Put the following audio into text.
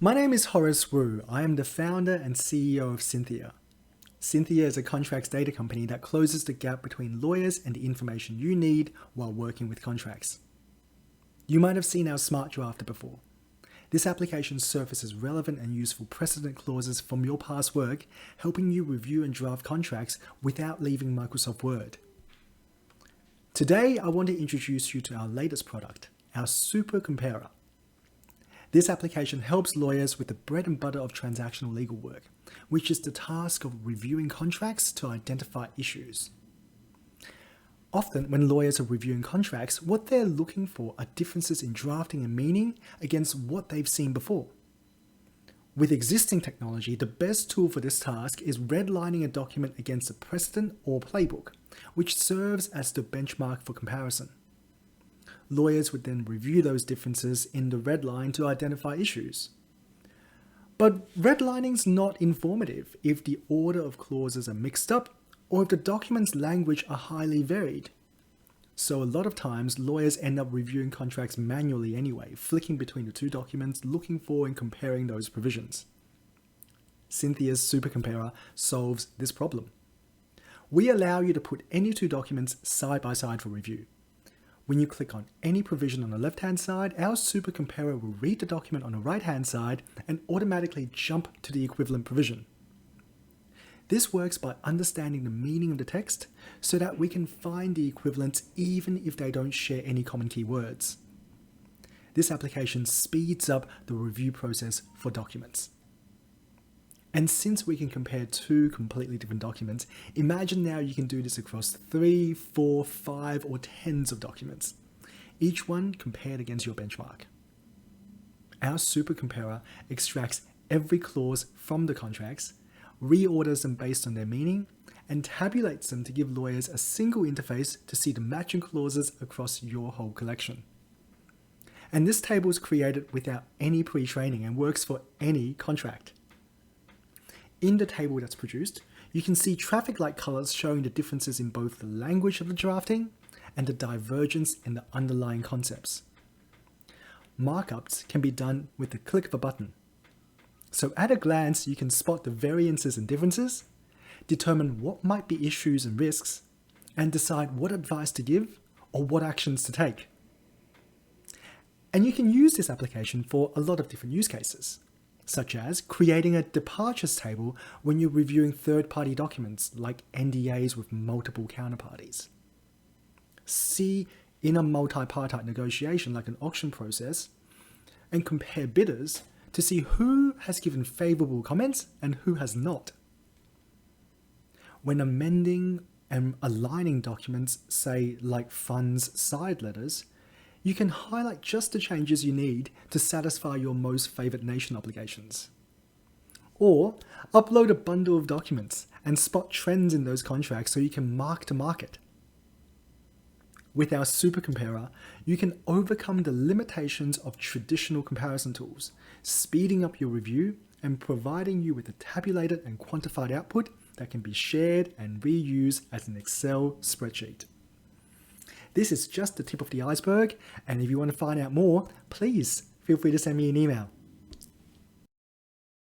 My name is Horace Wu. I am the founder and CEO of Syntheia. Syntheia is a contracts data company that closes the gap between lawyers and the information you need while working with contracts. You might have seen our Smart Drafter before. This application surfaces relevant and useful precedent clauses from your past work, helping you review and draft contracts without leaving Microsoft Word. Today, I want to introduce you to our latest product, our Super Comparer. This application helps lawyers with the bread and butter of transactional legal work, which is the task of reviewing contracts to identify issues. Often, when lawyers are reviewing contracts, what they're looking for are differences in drafting and meaning against what they've seen before. With existing technology, the best tool for this task is redlining a document against a precedent or playbook, which serves as the benchmark for comparison. Lawyers would then review those differences in the red line to identify issues. But redlining's not informative if the order of clauses are mixed up or if the document's language are highly varied. So a lot of times, lawyers end up reviewing contracts manually anyway, flicking between the two documents, looking for and comparing those provisions. Syntheia's Super Comparer solves this problem. We allow you to put any two documents side by side for review. When you click on any provision on the left-hand side, our Super Comparer will read the document on the right-hand side and automatically jump to the equivalent provision. This works by understanding the meaning of the text so that we can find the equivalents even if they don't share any common keywords. This application speeds up the review process for documents. And since we can compare two completely different documents, imagine now you can do this across 3, 4, 5, or tens of documents, each one compared against your benchmark. Our Super Comparer extracts every clause from the contracts, reorders them based on their meaning, and tabulates them to give lawyers a single interface to see the matching clauses across your whole collection. And this table is created without any pre-training and works for any contract. In the table that's produced, you can see traffic light colors showing the differences in both the language of the drafting and the divergence in the underlying concepts. Markups can be done with the click of a button. So at a glance, you can spot the variances and differences, determine what might be issues and risks, and decide what advice to give or what actions to take. And you can use this application for a lot of different use cases, such as creating a departures table when you're reviewing third-party documents like NDAs with multiple counterparties. See in a multi-party negotiation like an auction process and compare bidders to see who has given favorable comments and who has not. When amending and aligning documents, say like funds side letters, you can highlight just the changes you need to satisfy your most favored nation obligations. Or upload a bundle of documents and spot trends in those contracts so you can mark to market. With our Super Comparer, you can overcome the limitations of traditional comparison tools, speeding up your review and providing you with a tabulated and quantified output that can be shared and reused as an Excel spreadsheet. This is just the tip of the iceberg, and if you want to find out more, please feel free to send me an email.